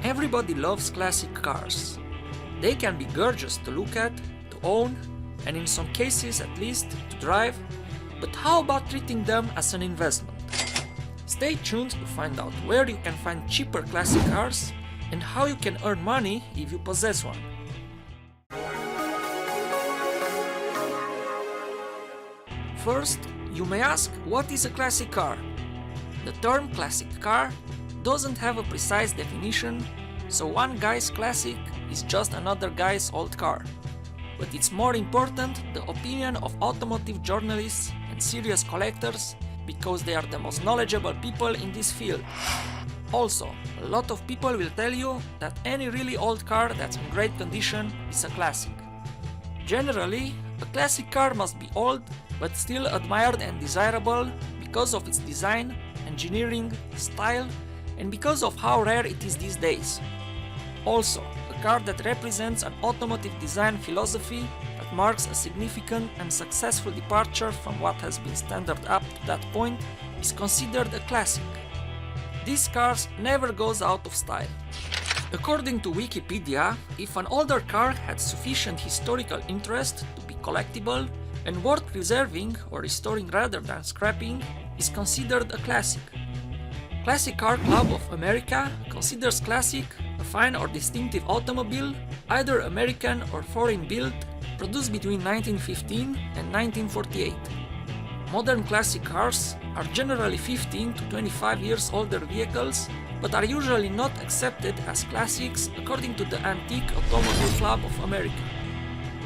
Everybody loves classic cars. They can be gorgeous to look at, to own, and in some cases at least to drive, but how about treating them as an investment? Stay tuned to find out where you can find cheaper classic cars and how you can earn money if you possess one. First, you may ask, what is a classic car? The term classic car doesn't have a precise definition, so one guy's classic is just another guy's old car. But it's more important the opinion of automotive journalists and serious collectors, because they are the most knowledgeable people in this field. Also, a lot of people will tell you that any really old car that's in great condition is a classic. Generally, a classic car must be old but still admired and desirable because of its design, engineering, style, and because of how rare it is these days. Also, a car that represents an automotive design philosophy that marks a significant and successful departure from what has been standard up to that point is considered a classic. These cars never goes out of style. According to Wikipedia, if an older car had sufficient historical interest to be collectible and worth preserving or restoring rather than scrapping, is considered a classic. Classic Car Club of America considers classic a fine or distinctive automobile, either American or foreign built, produced between 1915 and 1948. Modern classic cars are generally 15 to 25 years older vehicles, but are usually not accepted as classics according to the Antique Automobile Club of America.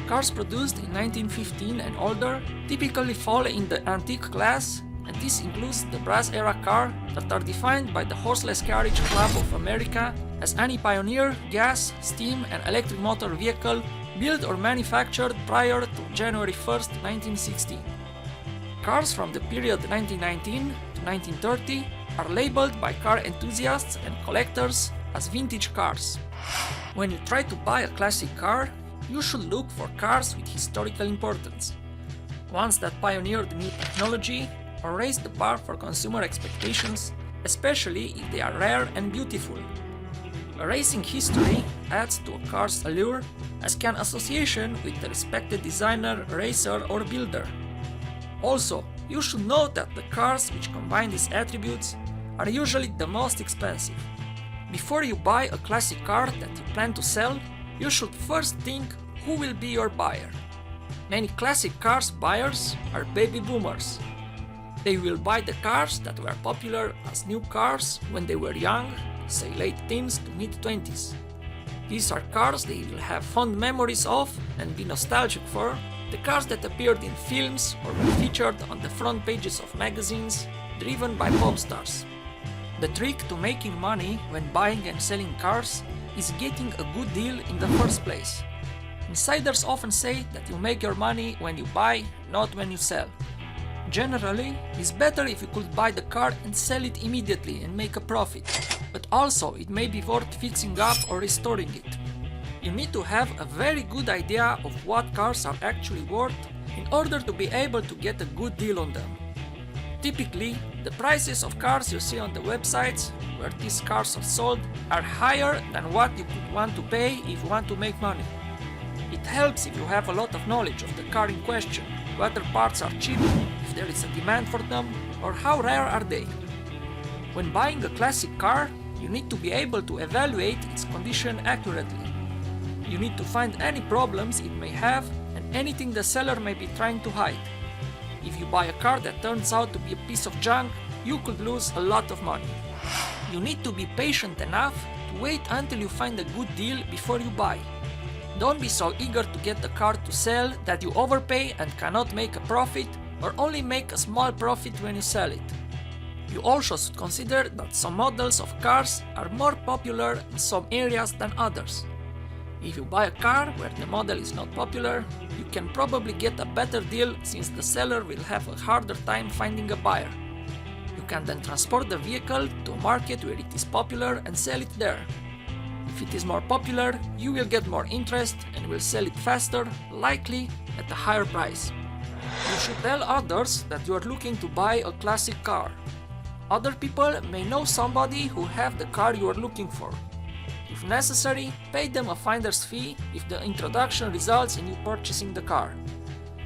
Cars produced in 1915 and older typically fall in the antique class, and this includes the brass era car that are defined by the Horseless Carriage Club of America as any pioneer, gas, steam and electric motor vehicle built or manufactured prior to January 1st, 1916. Cars from the period 1919 to 1930 are labeled by car enthusiasts and collectors as vintage cars. When you try to buy a classic car, you should look for cars with historical importance, ones that pioneered new technology or raised the bar for consumer expectations, especially if they are rare and beautiful. A racing history adds to a car's allure, as can association with the respected designer, racer or builder. Also, you should note that the cars which combine these attributes are usually the most expensive. Before you buy a classic car that you plan to sell, you should first think who will be your buyer. Many classic cars buyers are baby boomers. They will buy the cars that were popular as new cars when they were young, say late teens to mid-20s. These are cars they will have fond memories of and be nostalgic for, the cars that appeared in films or were featured on the front pages of magazines, driven by pop stars. The trick to making money when buying and selling cars is getting a good deal in the first place. Insiders often say that you make your money when you buy, not when you sell. Generally, it's better if you could buy the car and sell it immediately and make a profit, but also it may be worth fixing up or restoring it. You need to have a very good idea of what cars are actually worth in order to be able to get a good deal on them. Typically, the prices of cars you see on the websites where these cars are sold are higher than what you could want to pay if you want to make money. It helps if you have a lot of knowledge of the car in question, whether parts are cheap, if there is a demand for them, or how rare are they. When buying a classic car, you need to be able to evaluate its condition accurately. You need to find any problems it may have and anything the seller may be trying to hide. If you buy a car that turns out to be a piece of junk, you could lose a lot of money. You need to be patient enough to wait until you find a good deal before you buy. Don't be so eager to get the car to sell that you overpay and cannot make a profit, or only make a small profit when you sell it. You also should consider that some models of cars are more popular in some areas than others. If you buy a car where the model is not popular, you can probably get a better deal since the seller will have a harder time finding a buyer. You can then transport the vehicle to a market where it is popular and sell it there. If it is more popular, you will get more interest and will sell it faster, likely at a higher price. You should tell others that you are looking to buy a classic car. Other people may know somebody who have the car you are looking for. If necessary, pay them a finder's fee if the introduction results in you purchasing the car.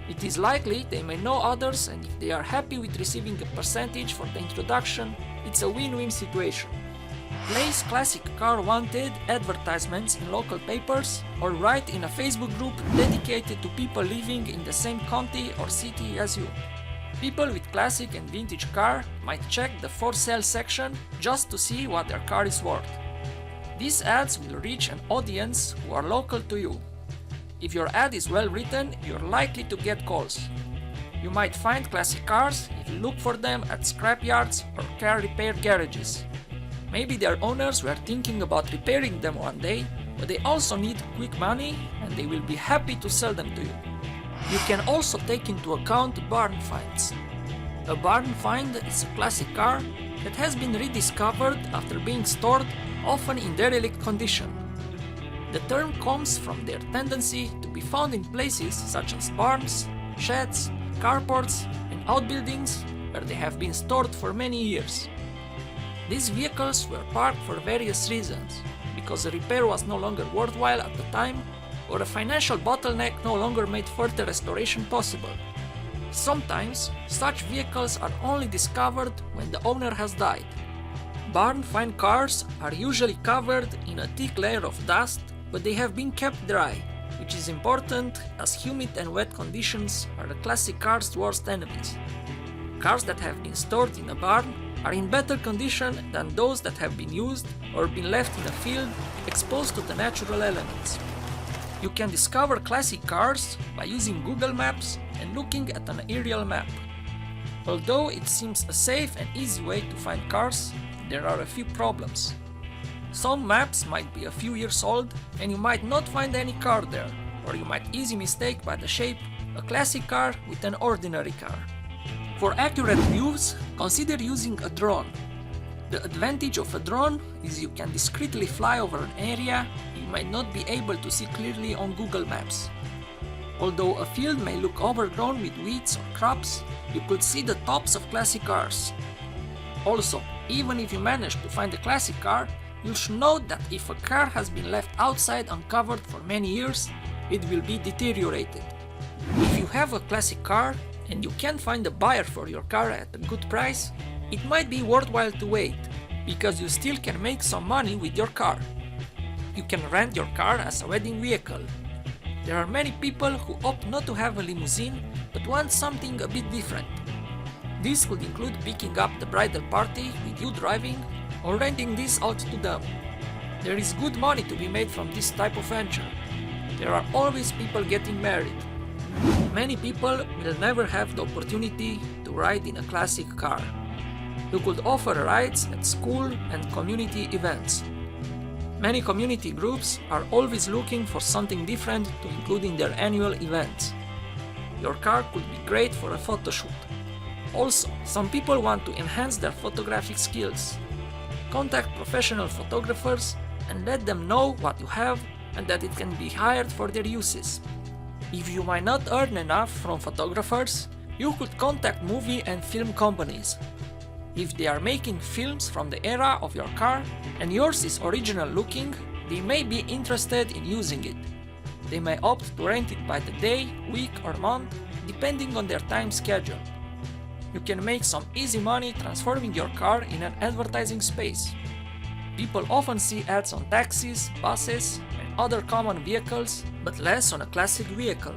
It is likely they may know others, and if they are happy with receiving a percentage for the introduction, it's a win-win situation. Place classic car wanted advertisements in local papers or write in a Facebook group dedicated to people living in the same county or city as you. People with classic and vintage car might check the for sale section just to see what their car is worth. These ads will reach an audience who are local to you. If your ad is well written, you're likely to get calls. You might find classic cars if you look for them at scrapyards or car repair garages. Maybe their owners were thinking about repairing them one day, but they also need quick money and they will be happy to sell them to you. You can also take into account barn finds. A barn find is a classic car that has been rediscovered after being stored, often in derelict condition. The term comes from their tendency to be found in places such as barns, sheds, carports, and outbuildings where they have been stored for many years. These vehicles were parked for various reasons, because a repair was no longer worthwhile at the time, or a financial bottleneck no longer made further restoration possible. Sometimes, such vehicles are only discovered when the owner has died. Barn find cars are usually covered in a thick layer of dust, but they have been kept dry, which is important as humid and wet conditions are the classic car's worst enemies. Cars that have been stored in a barn are in better condition than those that have been used or been left in a field exposed to the natural elements. You can discover classic cars by using Google Maps and looking at an aerial map. Although it seems a safe and easy way to find cars, there are a few problems. Some maps might be a few years old and you might not find any car there, or you might easily mistake by the shape a classic car with an ordinary car. For accurate views, consider using a drone. The advantage of a drone is you can discreetly fly over an area you might not be able to see clearly on Google Maps. Although a field may look overgrown with weeds or crops, you could see the tops of classic cars. Also, even if you manage to find a classic car, you should note that if a car has been left outside uncovered for many years, it will be deteriorated. If you have a classic car and you can't find a buyer for your car at a good price, it might be worthwhile to wait, because you still can make some money with your car. You can rent your car as a wedding vehicle. There are many people who opt not to have a limousine but want something a bit different. This could include picking up the bridal party with you driving or renting this out to them. There is good money to be made from this type of venture. There are always people getting married. Many people will never have the opportunity to ride in a classic car. You could offer rides at school and community events. Many community groups are always looking for something different to include in their annual events. Your car could be great for a photo shoot. Also, some people want to enhance their photographic skills. Contact professional photographers and let them know what you have and that it can be hired for their uses. If you might not earn enough from photographers, you could contact movie and film companies. If they are making films from the era of your car and yours is original looking, they may be interested in using it. They may opt to rent it by the day, week or month, depending on their time schedule. You can make some easy money transforming your car in an advertising space. People often see ads on taxis, buses, and other common vehicles, but less on a classic vehicle.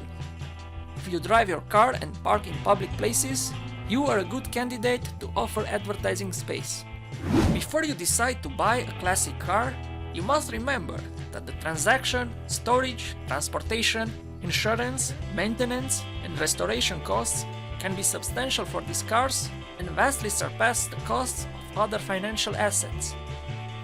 If you drive your car and park in public places, you are a good candidate to offer advertising space. Before you decide to buy a classic car, you must remember that the transaction, storage, transportation, insurance, maintenance, and restoration costs can be substantial for these cars and vastly surpass the costs of other financial assets.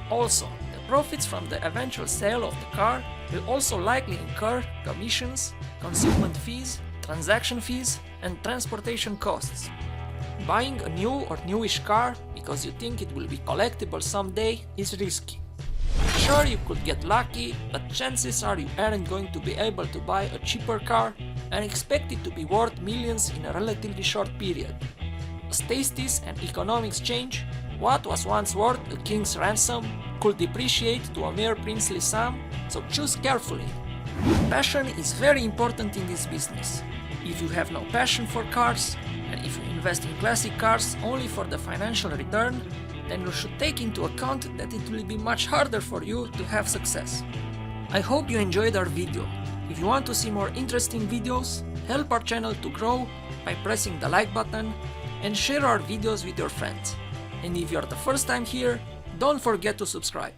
Also, the profits from the eventual sale of the car will also likely incur commissions, consignment fees, transaction fees, and transportation costs. Buying a new or newish car because you think it will be collectible someday is risky. Sure, you could get lucky, but chances are you aren't going to be able to buy a cheaper car and expect it to be worth millions in a relatively short period. As tastes and economics change, what was once worth a king's ransom could depreciate to a mere princely sum, so choose carefully. Passion is very important in this business. If you have no passion for cars, and if you invest in classic cars only for the financial return, then you should take into account that it will be much harder for you to have success. I hope you enjoyed our video. If you want to see more interesting videos, help our channel to grow by pressing the like button and share our videos with your friends. And if you're the first time here, don't forget to subscribe.